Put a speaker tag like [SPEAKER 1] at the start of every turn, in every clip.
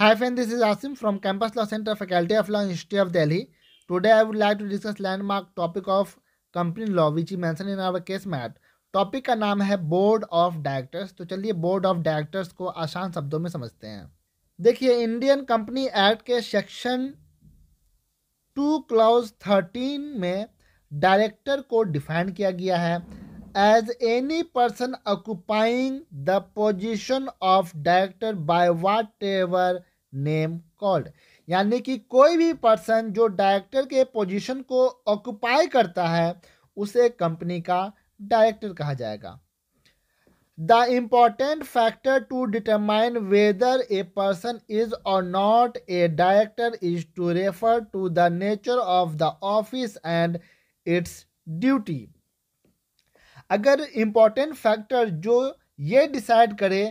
[SPEAKER 1] Hi friend, this is Asim from Campus Law Center, Faculty of Law, University of Delhi. Today I would like to discuss landmark topic of company law which is mentioned in our case mat. Topic का नाम है board of directors. तो चलिए board of directors को आसान शब्दों में समझते हैं। देखिए, इंडियन कंपनी एक्ट के सेक्शन 2 क्लॉज 13 में डायरेक्टर को डिफाइन किया गया है as any person occupying the position of director by whatever name called. यानी कि कोई भी पर्सन जो डायरेक्टर के पोजीशन को ऑक्युपाई करता है उसे कंपनी का डायरेक्टर कहा जाएगा। The important factor to determine whether a person is or not a director is to refer to the nature of the office and its duty. अगर इम्पोर्टेंट फैक्टर जो ये डिसाइड करे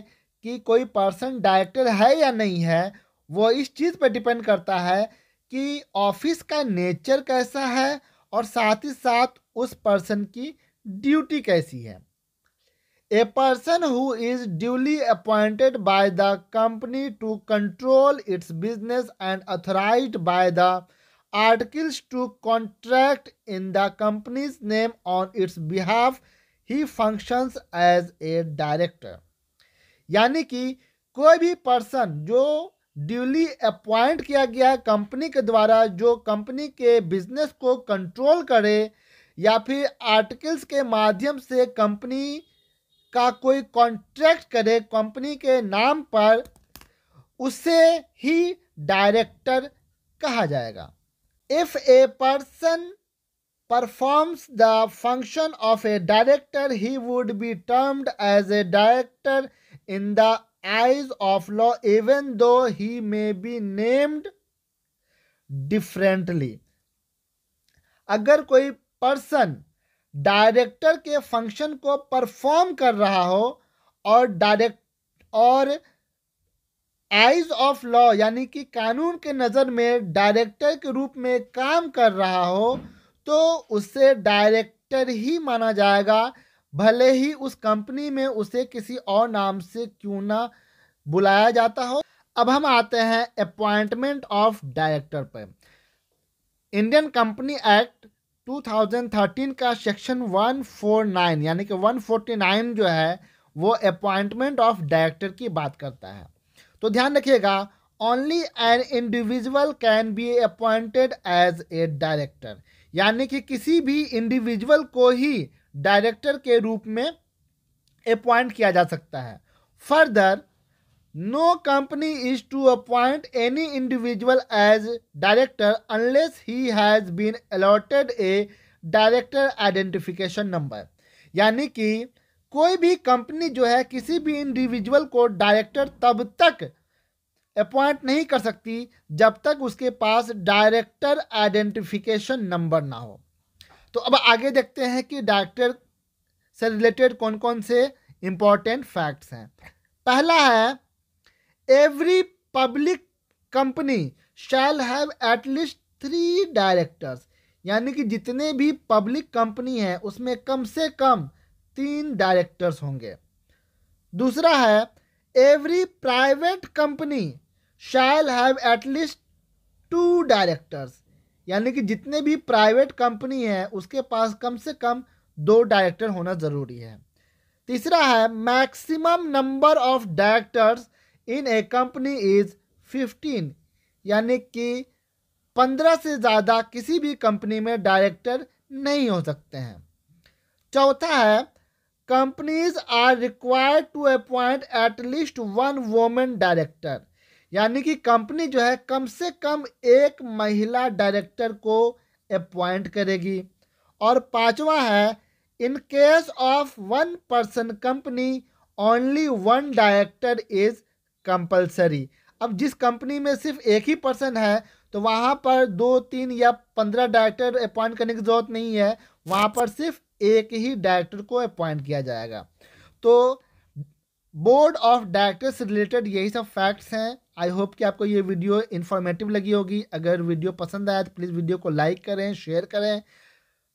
[SPEAKER 1] कि कोई पर्सन डायरेक्टर है या नहीं है, वो इस चीज़ पर डिपेंड करता है कि ऑफिस का नेचर कैसा है और साथ ही साथ उस पर्सन की ड्यूटी कैसी है। A person who is duly appointed by the company to control its business and authorized by the articles to contract in the company's name on its behalf, he functions as a director. यानी कि कोई भी person जो duly appoint किया गया है company के द्वारा, जो कंपनी के बिजनेस को कंट्रोल करे या फिर आर्टिकल्स के माध्यम से कंपनी का कोई कॉन्ट्रैक्ट करे कंपनी के नाम पर, उसे ही डायरेक्टर कहा जाएगा। If a person performs the function of a director he would be termed as a director in the eyes of law even though he may be named differently. अगर कोई person director के function को perform कर रहा हो और eyes of law यानी कि कानून के नज़र में डायरेक्टर के रूप में काम कर रहा हो, तो उससे डायरेक्टर ही माना जाएगा, भले ही उस कंपनी में उसे किसी और नाम से क्यों ना बुलाया जाता हो। अब हम आते हैं अपॉइंटमेंट ऑफ डायरेक्टर पर। इंडियन कंपनी एक्ट 2013 का सेक्शन 149 यानी कि 149 जो है वो अपॉइंटमेंट ऑफ डायरेक्टर की बात करता है। तो ध्यान रखिएगा, only an individual can be appointed as a director, यानी कि किसी भी इंडिविजुअल को ही डायरेक्टर के रूप में अपॉइंट किया जा सकता है। Further, no company is to appoint any individual as director unless he has been allotted a director identification number। यानी कि कोई भी कंपनी जो है किसी भी इंडिविजुअल को डायरेक्टर तब तक अपॉइंट नहीं कर सकती जब तक उसके पास डायरेक्टर आइडेंटिफिकेशन नंबर ना हो। तो अब आगे देखते हैं कि डायरेक्टर से रिलेटेड कौन कौन से इंपॉर्टेंट फैक्ट्स हैं। पहला है, every public company shall have at least 3 directors। यानी कि जितने भी पब्लिक कंपनी है उसमें कम से कम 3 डायरेक्टर्स होंगे। दूसरा है, every private company shall have at least 2 directors। यानी कि जितने भी प्राइवेट कंपनी है उसके पास कम से कम 2 डायरेक्टर होना जरूरी है। तीसरा है, maximum number of directors in A company is 15। यानी कि 15 से ज़्यादा किसी भी कंपनी में डायरेक्टर नहीं हो सकते हैं। चौथा है, companies are required to appoint at least 1 women director. यानी कि कंपनी जो है कम से कम एक महिला डायरेक्टर को अपॉइंट करेगी। और पांचवा है, in case of 1 person company only 1 director is compulsory. अब जिस कंपनी में सिर्फ एक ही पर्सन है तो वहाँ पर 2, 3 या 15 डायरेक्टर अपॉइंट करने की ज़रूरत नहीं है, वहाँ पर सिर्फ एक ही डायरेक्टर को अपॉइंट किया जाएगा। तो बोर्ड ऑफ डायरेक्टर से रिलेटेड यही सब फैक्ट्स हैं। आई होप कि आपको ये वीडियो इन्फॉर्मेटिव लगी होगी। अगर वीडियो पसंद आया तो प्लीज़ वीडियो को लाइक करें, शेयर करें।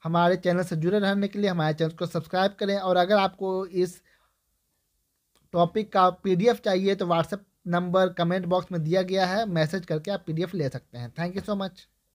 [SPEAKER 1] हमारे चैनल से जुड़े रहने के लिए हमारे चैनल को सब्सक्राइब करें। और अगर आपको इस टॉपिक का PDF चाहिए तो व्हाट्सएप नंबर कमेंट बॉक्स में दिया गया है, मैसेज करके आप पीडीएफ ले सकते हैं। Thank you so much.